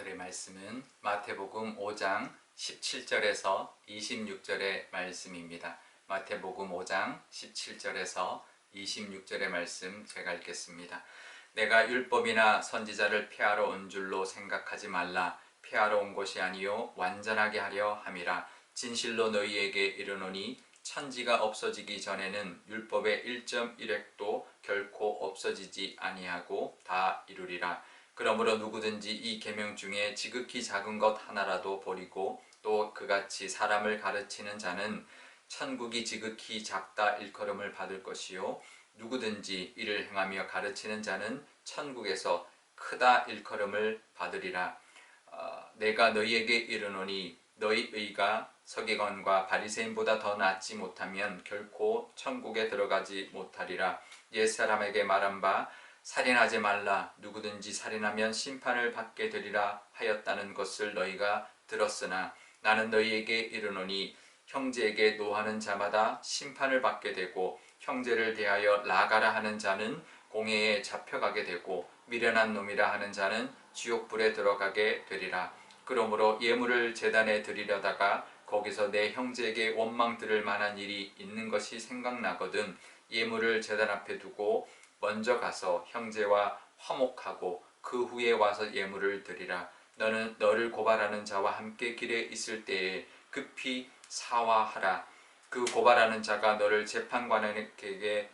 오늘의 말씀은 마태복음 5장 17절에서 26절의 말씀입니다. 마태복음 5장 17절에서 26절의 말씀 제가 읽겠습니다. 내가 율법이나 선지자를 폐하러 온 줄로 생각하지 말라. 폐하러 온 것이 아니요 완전하게 하려 함이라. 진실로 너희에게 이르노니 천지가 없어지기 전에는 율법의 1.1획도 결코 없어지지 아니하고 다 이루리라. 그러므로 누구든지 이 계명 중에 지극히 작은 것 하나라도 버리고 또 그같이 사람을 가르치는 자는 천국이 지극히 작다 일컬음을 받을 것이요 누구든지 이를 행하며 가르치는 자는 천국에서 크다 일컬음을 받으리라. 내가 너희에게 이르노니 너희 의가 서기관과 바리새인보다 더 낫지 못하면 결코 천국에 들어가지 못하리라. 옛사람에게 말한 바 살인하지 말라. 누구든지 살인하면 심판을 받게 되리라 하였다는 것을 너희가 들었으나 나는 너희에게 이르노니 형제에게 노하는 자마다 심판을 받게 되고 형제를 대하여 나가라 하는 자는 공회에 잡혀가게 되고 미련한 놈이라 하는 자는 지옥불에 들어가게 되리라. 그러므로 예물을 제단에 드리려다가 거기서 내 형제에게 원망 들을 만한 일이 있는 것이 생각나거든 예물을 제단 앞에 두고 먼저 가서 형제와 화목하고 그 후에 와서 예물을 드리라. 너는 너를 고발하는 자와 함께 길에 있을 때에 급히 사화하라. 그 고발하는 자가 너를 재판관에게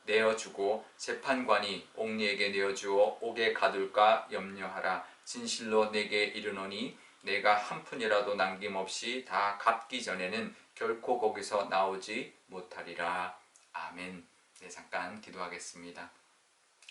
내어주고 재판관이 옥리에게 내어주어 옥에 가둘까 염려하라. 진실로 내게 이르노니 내가 한 푼이라도 남김없이 다 갚기 전에는 결코 거기서 나오지 못하리라. 아멘. 네, 잠깐 기도하겠습니다.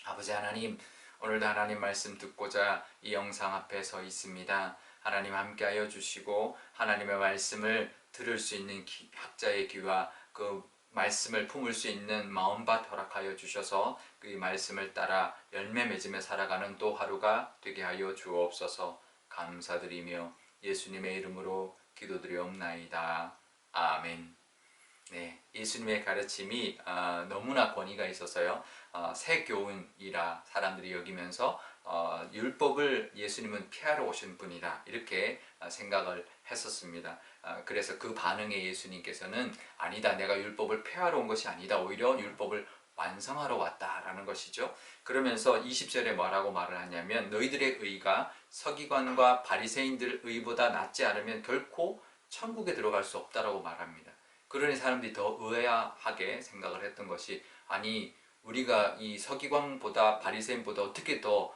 아버지 하나님, 오늘도 하나님 말씀 듣고자 이 영상 앞에 서 있습니다. 하나님 함께하여 주시고 하나님의 말씀을 들을 수 있는 학자의 귀와 그 말씀을 품을 수 있는 마음밭 허락하여 주셔서 그 말씀을 따라 열매 맺으며 살아가는 또 하루가 되게 하여 주옵소서. 감사드리며 예수님의 이름으로 기도드리옵나이다. 아멘. 네, 예수님의 가르침이 너무나 권위가 있어서요. 새 교훈이라 사람들이 여기면서 율법을 예수님은 피하러 오신 분이다 이렇게 생각을 했었습니다. 그래서 그 반응에 예수님께서는 아니다, 내가 율법을 폐하러 온 것이 아니다, 오히려 율법을 완성하러 왔다라는 것이죠. 그러면서 20절에 뭐라고 말을 하냐면 너희들의 의가 서기관과 바리새인들 의보다 낫지 않으면 결코 천국에 들어갈 수 없다라고 말합니다. 그러니 사람들이 더 의아하게 생각을 했던 것이 아니 우리가 이 서기관보다 바리새인보다 어떻게 더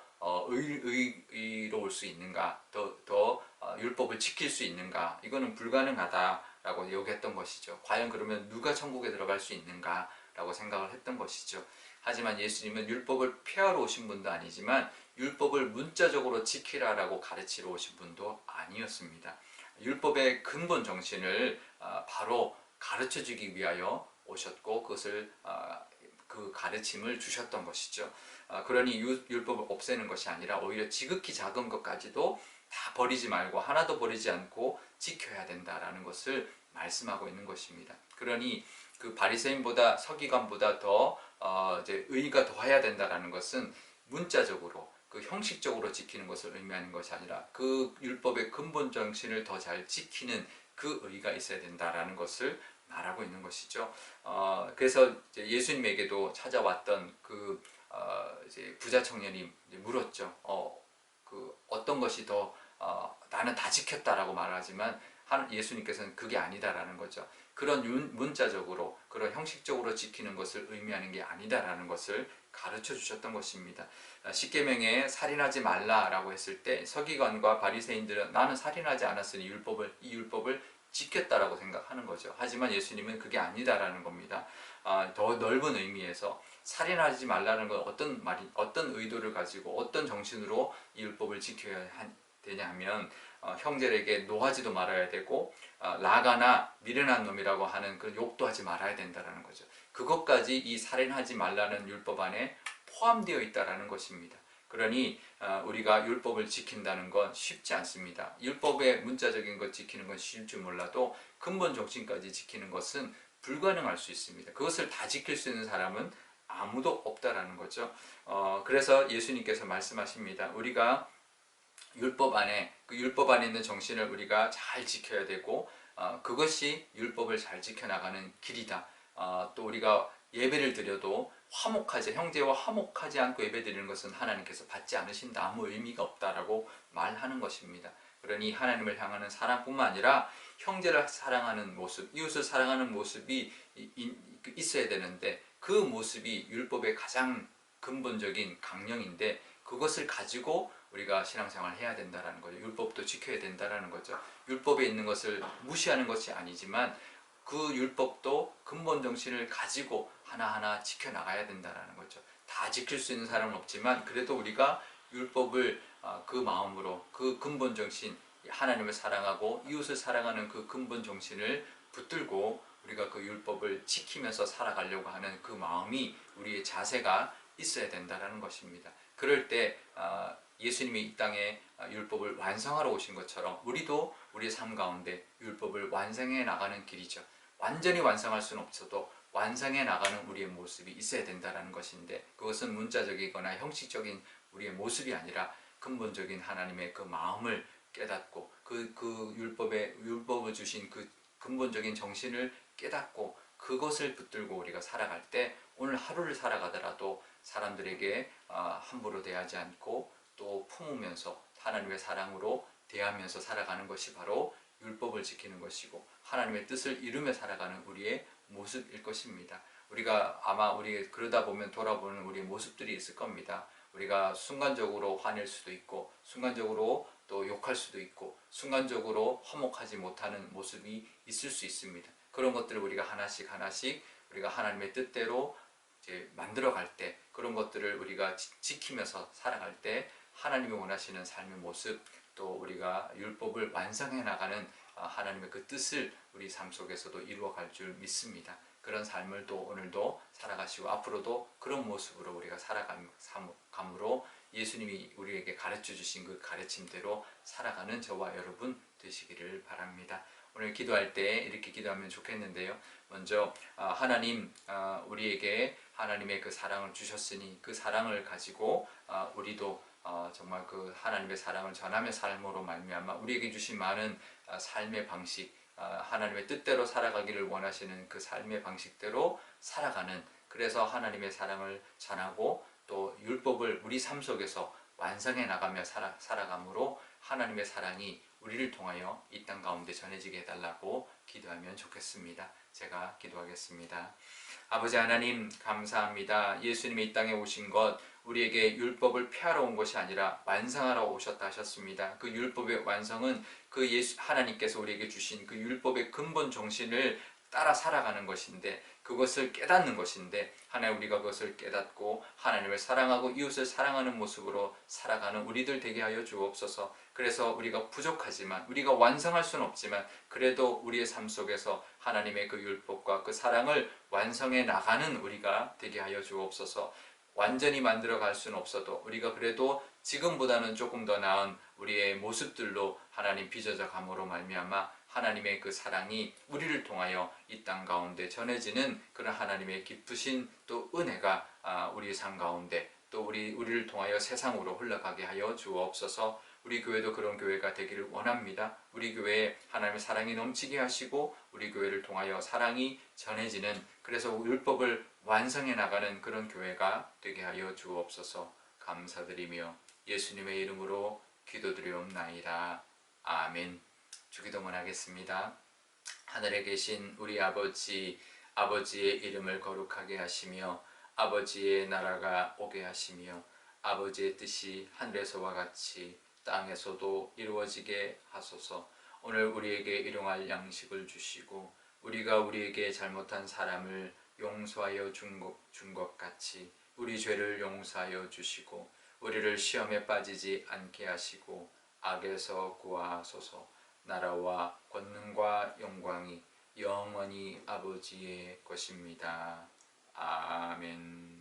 의로울 수 있는가, 더 율법을 지킬 수 있는가, 이거는 불가능하다라고 여겼던 것이죠. 과연 그러면 누가 천국에 들어갈 수 있는가 라고 생각을 했던 것이죠. 하지만 예수님은 율법을 폐하러 오신 분도 아니지만 율법을 문자적으로 지키라라고 가르치러 오신 분도 아니었습니다. 율법의 근본 정신을 바로 가르쳐주기 위하여 오셨고 그것을 그 가르침을 주셨던 것이죠. 그러니 율법을 없애는 것이 아니라 오히려 지극히 작은 것까지도 다 버리지 말고 하나도 버리지 않고 지켜야 된다라는 것을 말씀하고 있는 것입니다. 그러니 그 바리새인보다 서기관보다 더 이제 의가 더해야 된다라는 것은 문자적으로 그 형식적으로 지키는 것을 의미하는 것이 아니라 그 율법의 근본 정신을 더 잘 지키는 그 의가 있어야 된다라는 것을 말하고 있는 것이죠. 그래서 이제 예수님에게도 찾아왔던 그 이제 부자 청년이 이제 물었죠. 그 어떤 것이 더 나는 다 지켰다라고 말하지만 예수님께서는 그게 아니다라는 거죠. 그런 문자적으로 그런 형식적으로 지키는 것을 의미하는 게 아니다라는 것을 가르쳐 주셨던 것입니다. 십계명에 살인하지 말라라고 했을 때 서기관과 바리새인들은 나는 살인하지 않았으니 이 율법을 지켰다라고 생각하는 거죠. 하지만 예수님은 그게 아니다라는 겁니다. 더 넓은 의미에서 살인하지 말라는 건 어떤 의도를 가지고 어떤 정신으로 이 율법을 지켜야 되냐 하면 형제에게 노하지도 말아야 되고 라가나 미련한 놈이라고 하는 그 욕도 하지 말아야 된다는 거죠. 그것까지 이 살인하지 말라는 율법 안에 포함되어 있다는 것입니다. 그러니 우리가 율법을 지킨다는 건 쉽지 않습니다. 율법의 문자적인 것 지키는 건 쉬울 줄 몰라도 근본 정신까지 지키는 것은 불가능할 수 있습니다. 그것을 다 지킬 수 있는 사람은 아무도 없다라는 거죠. 그래서 예수님께서 말씀하십니다. 우리가 율법 안에 그 율법 안에 있는 정신을 우리가 잘 지켜야 되고 그것이 율법을 잘 지켜나가는 길이다. 또 우리가 예배를 드려도 형제와 화목하지 않고 예배 드리는 것은 하나님께서 받지 않으신다. 아무 의미가 없다라고 말하는 것입니다. 그러니 하나님을 향하는 사랑뿐만 아니라 형제를 사랑하는 모습, 이웃을 사랑하는 모습이 있어야 되는데 그 모습이 율법의 가장 근본적인 강령인데 그것을 가지고 우리가 신앙생활을 해야 된다는 거죠. 율법도 지켜야 된다는 거죠. 율법에 있는 것을 무시하는 것이 아니지만 그 율법도 근본 정신을 가지고 하나하나 지켜나가야 된다는 거죠. 다 지킬 수 있는 사람은 없지만 그래도 우리가 율법을 그 마음으로 그 근본 정신, 하나님을 사랑하고 이웃을 사랑하는 그 근본 정신을 붙들고 우리가 그 율법을 지키면서 살아가려고 하는 그 마음이 우리의 자세가 있어야 된다는 것입니다. 그럴 때 예수님이 이 땅에 율법을 완성하러 오신 것처럼 우리도 우리의 삶 가운데 율법을 완성해 나가는 길이죠. 완전히 완성할 수는 없어도 완성해 나가는 우리의 모습이 있어야 된다는 것인데 그것은 문자적이거나 형식적인 우리의 모습이 아니라 근본적인 하나님의 그 마음을 깨닫고 그 율법을 주신 그 근본적인 정신을 깨닫고 그것을 붙들고 우리가 살아갈 때 오늘 하루를 살아가더라도 사람들에게 함부로 대하지 않고 또 품으면서 하나님의 사랑으로 대하면서 살아가는 것이 바로 율법을 지키는 것이고 하나님의 뜻을 이루며 살아가는 우리의 모습일 것입니다. 우리가 아마 우리 그러다 보면 돌아보는 우리의 모습들이 있을 겁니다. 우리가 순간적으로 화낼 수도 있고 순간적으로 또 욕할 수도 있고 순간적으로 화목하지 못하는 모습이 있을 수 있습니다. 그런 것들을 우리가 하나씩 우리가 하나님의 뜻대로 이제 만들어갈 때 그런 것들을 우리가 지키면서 살아갈 때 하나님이 원하시는 삶의 모습 또 우리가 율법을 완성해 나가는 하나님의 그 뜻을 우리 삶 속에서도 이루어갈 줄 믿습니다. 그런 삶을 또 오늘도 살아가시고 앞으로도 그런 모습으로 우리가 살아감으로 예수님이 우리에게 가르쳐 주신 그 가르침대로 살아가는 저와 여러분 되시기를 바랍니다. 오늘 기도할 때 이렇게 기도하면 좋겠는데요. 먼저 하나님 우리에게 하나님의 그 사랑을 주셨으니 그 사랑을 가지고 우리도 정말 그 하나님의 사랑을 전하며 삶으로 말미암아 우리에게 주신 많은 삶의 방식 하나님의 뜻대로 살아가기를 원하시는 그 삶의 방식대로 살아가는 그래서 하나님의 사랑을 전하고 또 율법을 우리 삶 속에서 완성해 나가며 살아감으로 하나님의 사랑이 우리를 통하여 이 땅 가운데 전해지게 해달라고 기도하면 좋겠습니다. 제가 기도하겠습니다. 아버지 하나님 감사합니다. 예수님이 이 땅에 오신 것 우리에게 율법을 폐하러 온 것이 아니라 완성하러 오셨다 하셨습니다. 그 율법의 완성은 그 하나님께서 우리에게 주신 그 율법의 근본 정신을 따라 살아가는 것인데 그것을 깨닫는 것인데 하나님 우리가 그것을 깨닫고 하나님을 사랑하고 이웃을 사랑하는 모습으로 살아가는 우리들 되게 하여 주옵소서. 그래서 우리가 부족하지만 우리가 완성할 수는 없지만 그래도 우리의 삶 속에서 하나님의 그 율법과 그 사랑을 완성해 나가는 우리가 되게 하여 주옵소서. 완전히 만들어 갈 수는 없어도 우리가 그래도 지금보다는 조금 더 나은 우리의 모습들로 하나님 빚어져 감으로 말미암아 하나님의 그 사랑이 우리를 통하여 이 땅 가운데 전해지는 그런 하나님의 기쁘신 또 은혜가 우리의 삶 가운데 또 우리를 통하여 세상으로 흘러가게 하여 주옵소서. 우리 교회도 그런 교회가 되기를 원합니다. 우리 교회에 하나님의 사랑이 넘치게 하시고 우리 교회를 통하여 사랑이 전해지는 그래서 율법을 완성해 나가는 그런 교회가 되게 하여 주옵소서. 감사드리며 예수님의 이름으로 기도드리옵나이다. 아멘. 주기도문 하겠습니다. 하늘에 계신 우리 아버지, 아버지의 이름을 거룩하게 하시며 아버지의 나라가 오게 하시며 아버지의 뜻이 하늘에서와 같이 땅에서도 이루어지게 하소서. 오늘 우리에게 일용할 양식을 주시고 우리가 우리에게 잘못한 사람을 용서하여 준 것 같이 우리 죄를 용서하여 주시고 우리를 시험에 빠지지 않게 하시고 악에서 구하소서. 나라와 권능과 영광이 영원히 아버지의 것입니다. 아멘.